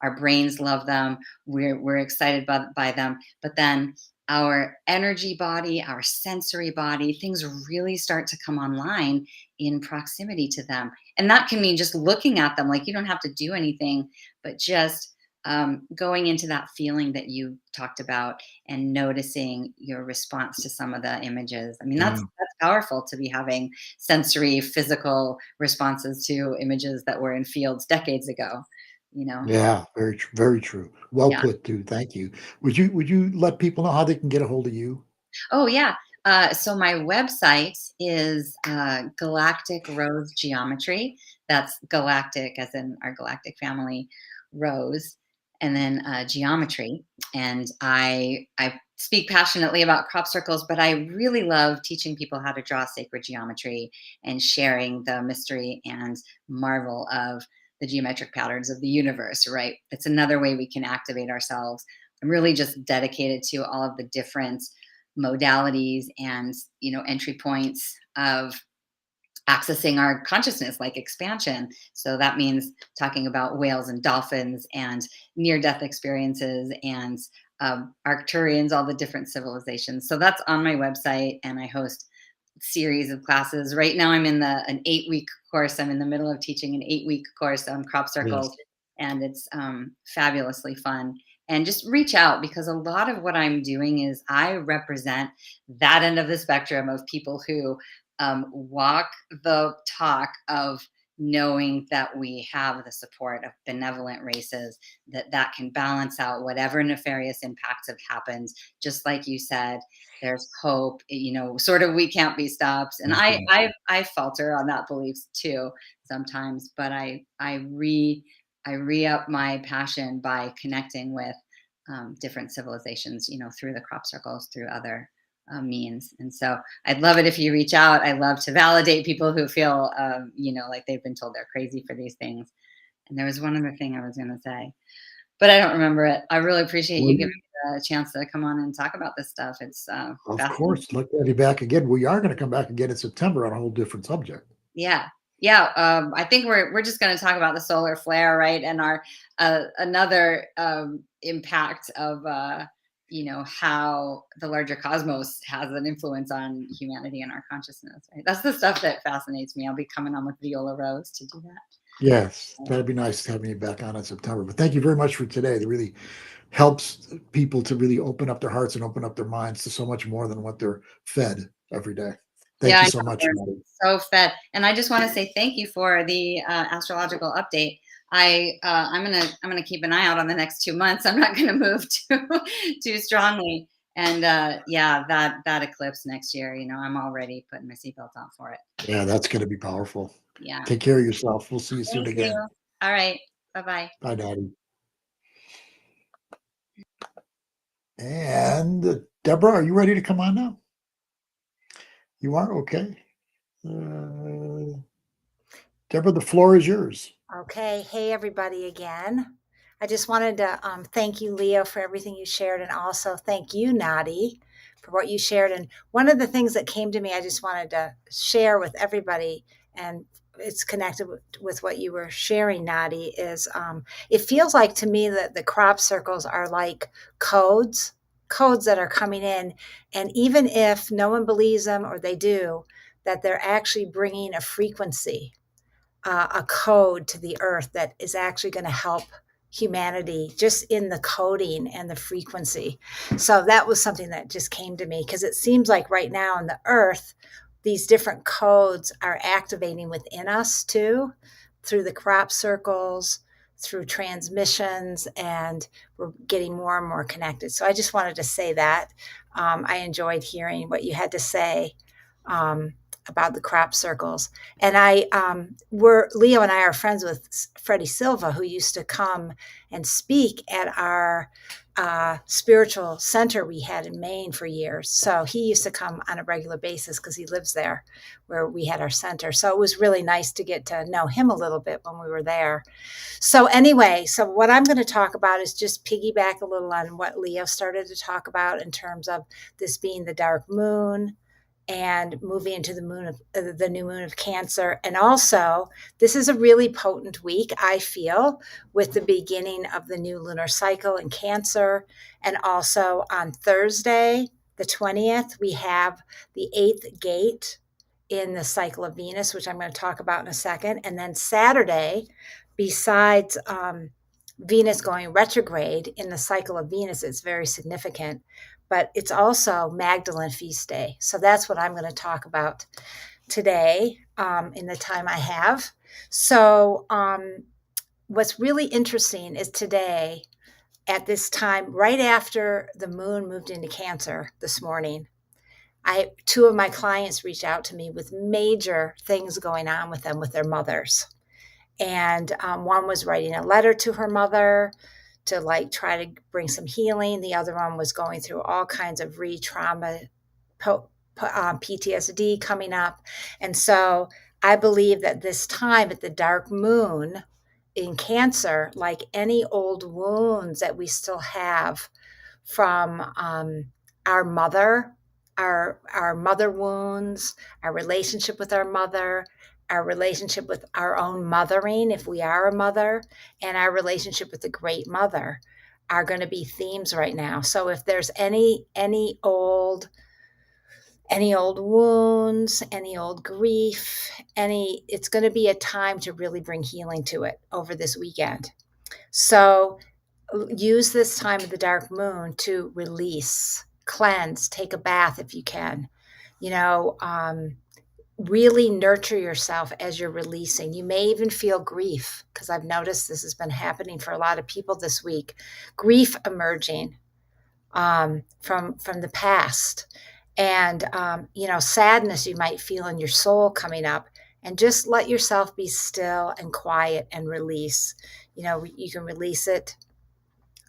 Our brains love them. We're excited by them. But then our energy body, our sensory body, things really start to come online in proximity to them. And that can mean just looking at them, like you don't have to do anything, but just going into that feeling that you talked about and noticing your response to some of the images. I mean, that's Yeah. powerful to be having sensory, physical responses to images that were in fields decades ago. You know, Yeah. Very true. Very true. Well yeah. put, too. Thank you. Would you let people know how they can get a hold of you? Oh, yeah. So my website is Galactic Rose Geometry. That's galactic, as in our galactic family, rose, and then geometry. And I speak passionately about crop circles, but I really love teaching people how to draw sacred geometry and sharing the mystery and marvel of the geometric patterns of the universe. Right? It's another way we can activate ourselves. I'm really just dedicated to all of the different modalities and entry points of accessing our consciousness, like expansion. So that means talking about whales and dolphins and near death experiences and Arcturians, all the different civilizations. So that's on my website, and I host series of classes. Right now I'm in an 8-week course. I'm in the middle of teaching an 8-week course on crop Yes. circles, and it's fabulously fun. And just reach out, because a lot of what I'm doing is I represent that end of the spectrum of people who walk the talk of knowing that we have the support of benevolent races, that can balance out whatever nefarious impacts have happened. Just like you said, there's hope, sort of, we can't be stopped. And Okay. I falter on that belief too sometimes, but I re-up my passion by connecting with different civilizations, through the crop circles, through other means. And so I'd love it if you reach out. I love to validate people who feel, like they've been told they're crazy for these things. And there was one other thing I was going to say, but I don't remember it. I really appreciate Well, you giving me the chance to come on and talk about this stuff. It's of fascinating. course. Like to have you back again. We are going to come back again in September on a whole different subject. Yeah. Yeah. I think we're just going to talk about the solar flare, right? And our another impact of how the larger cosmos has an influence on humanity and our consciousness. Right? That's the stuff that fascinates me. I'll be coming on with Viola Rose to do that. Yes, that'd be nice having you back on in September. But thank you very much for today. Really helps people to really open up their hearts and open up their minds to so much more than what they're fed every day. Thank Yeah, I you know, so much, they're Nadi. so fed. And I just want to say thank you for the astrological update. I'm gonna keep an eye out on the next 2 months. I'm not gonna move too strongly. And yeah, that eclipse next year, I'm already putting my seatbelt on for it. Yeah, that's going to be powerful. Yeah. Take care of yourself. We'll see you soon Thank you. again. All right. Bye-bye. Bye, Nadi. And Deborah, are you ready to come on now? You are? Okay. Deborah, the floor is yours. Okay. Hey, everybody, again. I just wanted to thank you, Leo, for everything you shared, and also thank you, Nadi, for what you shared. And one of the things that came to me, I just wanted to share with everybody, and it's connected with what you were sharing, Nadi, is it feels like to me that the crop circles are like codes that are coming in. And even if no one believes them or they do, that they're actually bringing a frequency, a code to the earth that is actually going to help humanity just in the coding and the frequency. So that was something that just came to me because it seems like right now in the earth, these different codes are activating within us too, through the crop circles, through transmissions, and we're getting more and more connected. So I just wanted to say that. I enjoyed hearing what you had to say. About the crop circles. And Leo and I are friends with Freddie Silva, who used to come and speak at our spiritual center we had in Maine for years. So he used to come on a regular basis because he lives there where we had our center. So it was really nice to get to know him a little bit when we were there. So anyway, so what I'm going to talk about is just piggyback a little on what Leo started to talk about in terms of this being the dark moon, and moving into the new moon of Cancer. And also, this is a really potent week, I feel, with the beginning of the new lunar cycle in Cancer. And also on Thursday, the 20th, we have the 8th gate in the cycle of Venus, which I'm going to talk about in a second. And then Saturday, besides Venus going retrograde in the cycle of Venus, it's very significant, but it's also Magdalene Feast Day. So that's what I'm going to talk about today in the time I have. So what's really interesting is today at this time, right after the moon moved into Cancer this morning, two of my clients reached out to me with major things going on with them with their mothers. And one was writing a letter to her mother to try to bring some healing. The other one was going through all kinds of re-trauma, PTSD coming up. And so I believe that this time at the dark moon in Cancer, like any old wounds that we still have from our mother, our mother wounds, our relationship with our mother, our relationship with our own mothering, if we are a mother, and our relationship with the great mother are going to be themes right now. So if there's any old wounds, any old grief, it's going to be a time to really bring healing to it over this weekend. So use this time of the dark moon to release, cleanse, take a bath if you can. Really nurture yourself as you're releasing. You may even feel grief, because I've noticed this has been happening for a lot of people this week. Grief emerging from the past, and sadness you might feel in your soul coming up. And just let yourself be still and quiet and release. You can release it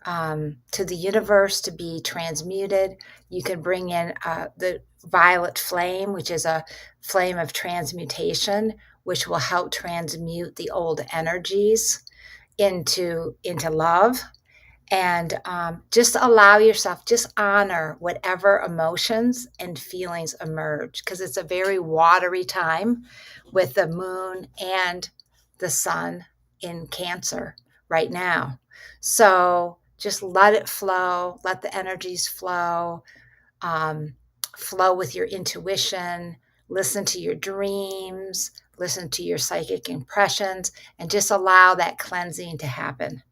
to the universe to be transmuted. You can bring in the violet flame, which is a flame of transmutation, which will help transmute the old energies into love. And just allow yourself, just honor whatever emotions and feelings emerge, because it's a very watery time with the moon and the sun in Cancer right now. So just let it flow, let the energies flow, flow with your intuition, listen to your dreams, listen to your psychic impressions, and just allow that cleansing to happen.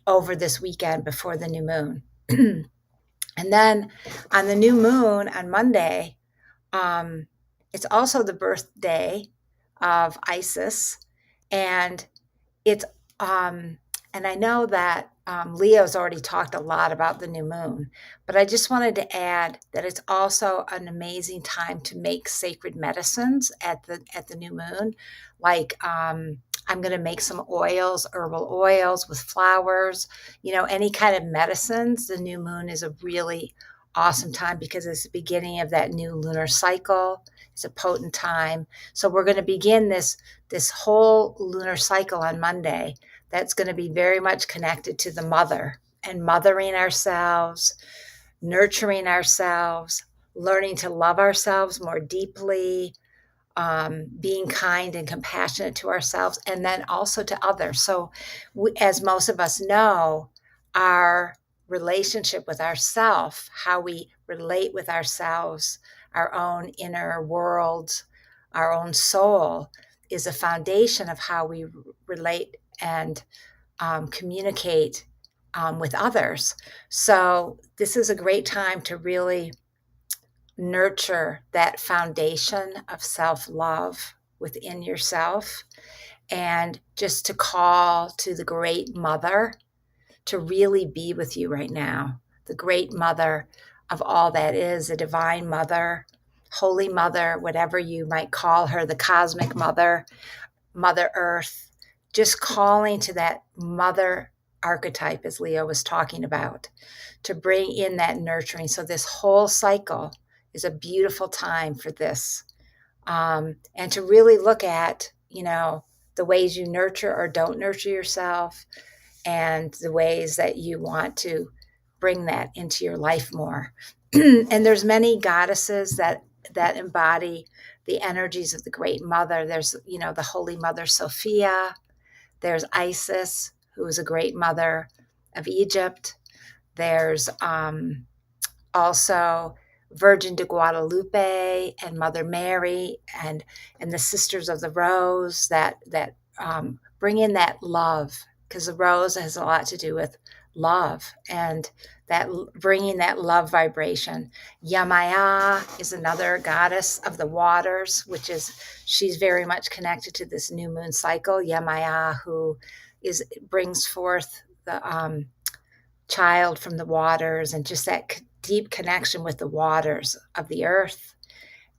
over this weekend before the new moon. And then on the new moon on Monday, it's also the birthday of Isis, and it's and I know that Leo's already talked a lot about the new moon, but I just wanted to add that it's also an amazing time to make sacred medicines at the new moon. Like I'm going to make some oils, herbal oils with flowers, any kind of medicines. The new moon is a really awesome time because it's the beginning of that new lunar cycle. It's a potent time. So we're going to begin this whole lunar cycle on Monday that's going to be very much connected to the mother and mothering ourselves, nurturing ourselves, learning to love ourselves more deeply, being kind and compassionate to ourselves, and then also to others. So, as most of us know, our relationship with ourself, how we relate with ourselves, our own inner world, our own soul, is a foundation of how we relate and communicate with others. So, this is a great time to really nurture that foundation of self-love within yourself, and just to call to the great mother to really be with you right now, the great mother of all that is, the divine mother, holy mother, whatever you might call her, the cosmic mother, Mother Earth, just calling to that mother archetype, as Leo was talking about, to bring in that nurturing. So this whole cycle is a beautiful time for this. And to really look at, the ways you nurture or don't nurture yourself, and the ways that you want to bring that into your life more. And there's many goddesses that embody the energies of the great mother. There's, the Holy Mother Sophia. There's Isis, who is a great mother of Egypt. There's also Virgin de Guadalupe and Mother Mary and the Sisters of the Rose that bring in that love, because the rose has a lot to do with love and that bringing that love vibration. Yamaya is another goddess of the waters, she's very much connected to this new moon cycle. Yamaya, who brings forth the child from the waters, and just that deep connection with the waters of the earth.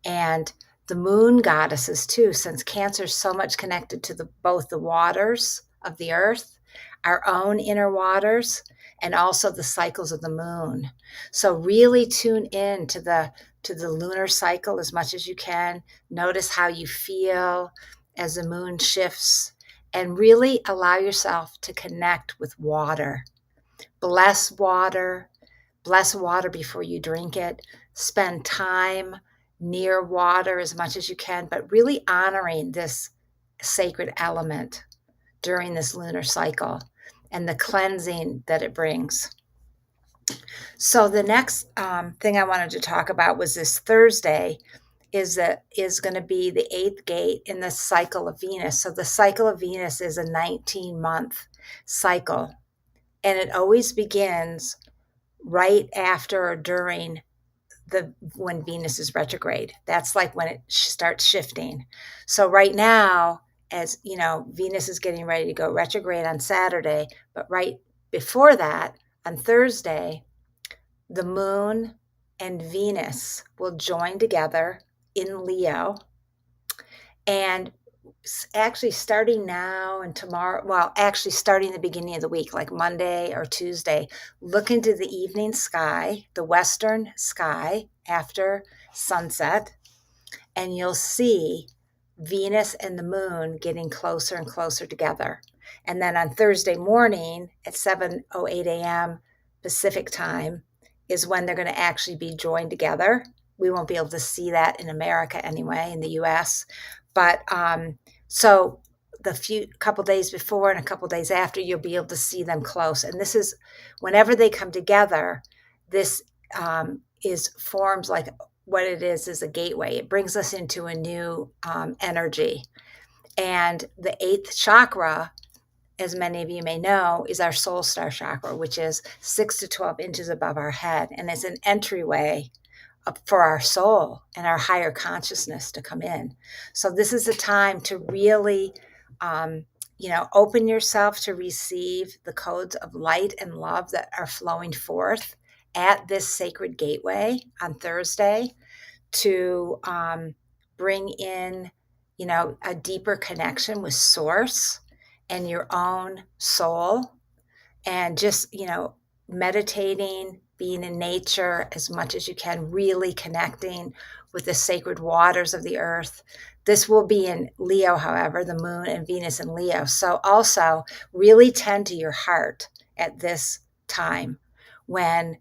And the moon goddesses too, since Cancer is so much connected to both the waters of the earth, our own inner waters, and also the cycles of the moon. So really tune in to the lunar cycle as much as you can. Notice how you feel as the moon shifts, and really allow yourself to connect with water. Bless water before you drink it. Spend time near water as much as you can, but really honoring this sacred element during this lunar cycle and the cleansing that it brings. So the next thing I wanted to talk about was this Thursday is going to be the 8th gate in the cycle of Venus. So the cycle of Venus is a 19-month cycle, and it always begins right after or during when Venus is retrograde. That's like when it starts shifting. So right now, as you know, Venus is getting ready to go retrograde on Saturday, but right before that, on Thursday, the moon and Venus will join together in Leo. And actually starting now and tomorrow, well, actually starting the beginning of the week, like Monday or Tuesday, look into the evening sky, the western sky after sunset, and you'll see Venus and the moon getting closer and closer together. And then on Thursday morning at 7:08 a.m. Pacific time is when they're going to actually be joined together. We won't be able to see that in America anyway, in the US. But so the couple days before and a couple days after, you'll be able to see them close. And this is whenever they come together, this forms like what it is a gateway. It brings us into a new energy. And the 8th chakra as many of you may know, is our soul star chakra, which is 6 to 12 inches above our head. And it's an entryway up for our soul and our higher consciousness to come in. So this is a time to really, open yourself to receive the codes of light and love that are flowing forth at this sacred gateway on Thursday, to bring in, a deeper connection with source and your own soul, and just, meditating, being in nature as much as you can, really connecting with the sacred waters of the earth. This will be in Leo, however, the moon and Venus in Leo. So also really tend to your heart at this time, when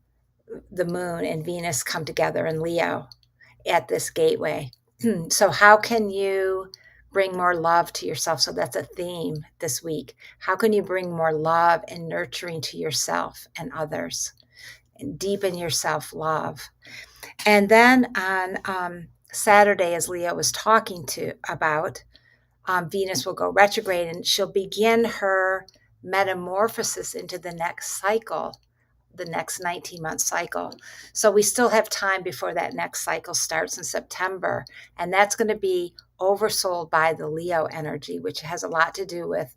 the moon and Venus come together in Leo at this gateway. So how can you bring more love to yourself? So that's a theme this week. How can you bring more love and nurturing to yourself and others, and deepen your self-love? And then on Saturday, as Leo was talking about, Venus will go retrograde, and she'll begin her metamorphosis into the next cycle, the next 19-month cycle. So we still have time before that next cycle starts in September. And that's going to be oversold by the Leo energy, which has a lot to do with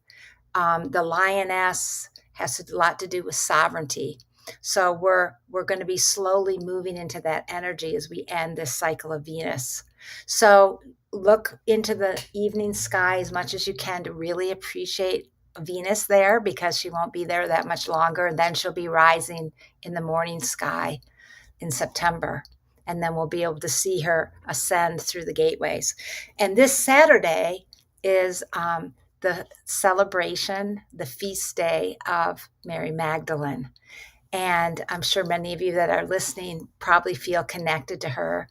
the lioness, has a lot to do with sovereignty. So we're going to be slowly moving into that energy as we end this cycle of Venus. So look into the evening sky as much as you can to really appreciate Venus there, because she won't be there that much longer. And then she'll be rising in the morning sky in September. And then we'll be able to see her ascend through the gateways. And this Saturday is the celebration, the feast day of Mary Magdalene. And I'm sure many of you that are listening probably feel connected to her.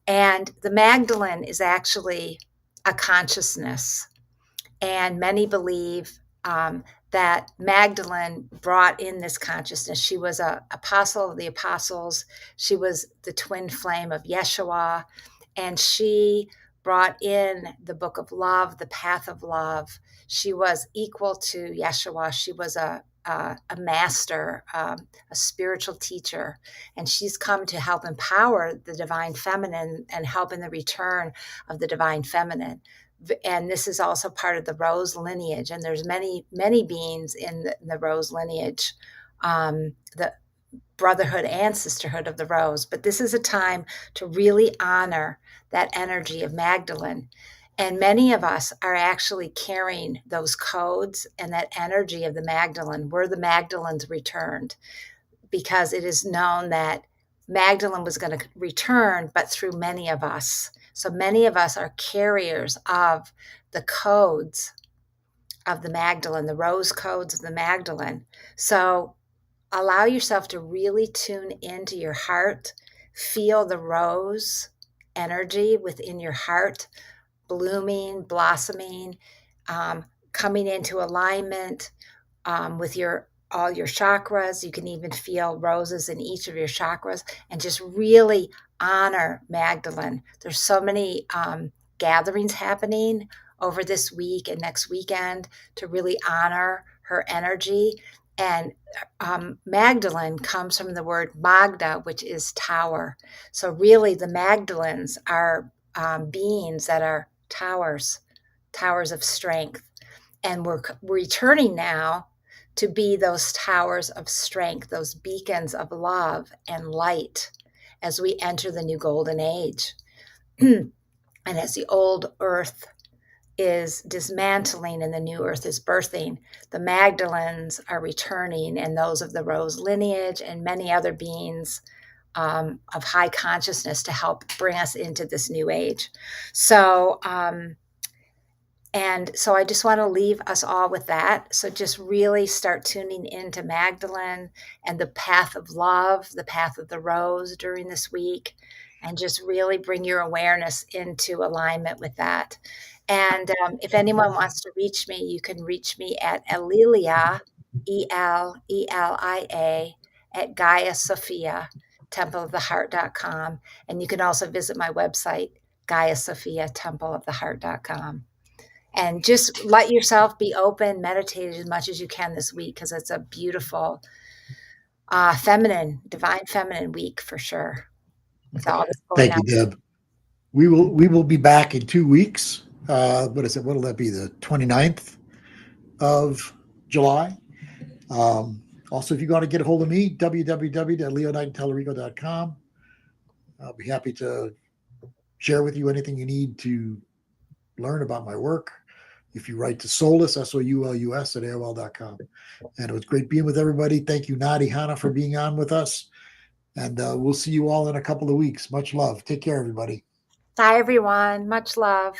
And the Magdalene is actually a consciousness. And many believe that Magdalene brought in this consciousness. She was an apostle of the apostles. She was the twin flame of Yeshua. And she brought in the book of love, the path of love. She was equal to Yeshua. She was a master, a spiritual teacher, and she's come to help empower the divine feminine and help in the return of the divine feminine. And this is also part of the rose lineage, and there's many beings in the rose lineage, the brotherhood and sisterhood of the rose. But this is a time to really honor that energy of Magdalene. And many of us are actually carrying those codes and that energy of the Magdalene. We're the Magdalenes returned, because it is known that Magdalene was going to return, but through many of us. So many of us are carriers of the codes of the Magdalene, the rose codes of the Magdalene. So allow yourself to really tune into your heart, feel the rose energy within your heart, blooming, blossoming, coming into alignment with all your chakras. You can even feel roses in each of your chakras, and just really honor Magdalene. There's so many gatherings happening over this week and next weekend to really honor her energy. And Magdalene comes from the word Magda, which is tower. So really the Magdalenes are beings that are towers of strength. And we're returning now to be those towers of strength, those beacons of love and light as we enter the new golden age. And as the old earth is dismantling and the new earth is birthing, the Magdalenes are returning, and those of the rose lineage and many other beings of high consciousness to help bring us into this new age. So I just want to leave us all with that. So just really start tuning into Magdalene and the path of love, the path of the rose during this week, and just really bring your awareness into alignment with that. And if anyone wants to reach me, you can reach me at Elilia, Elia, at Gaia Sophia, templeoftheheart.com. And you can also visit my website, Gaia Sophia, templeoftheheart.com. And just let yourself be open, meditate as much as you can this week, because it's a beautiful divine feminine week for sure. With all this going Thank on. you, Deb. We will be back in 2 weeks. What is it? What'll that be? The 29th of July. Also, if you want to get a hold of me, www.leoknightontallarico.com. I'll be happy to share with you anything you need to learn about my work. If you write to Solus, SOULUS at AOL.com. And it was great being with everybody. Thank you, Nadi, Hana, for being on with us. And we'll see you all in a couple of weeks. Much love. Take care, everybody. Bye, everyone. Much love.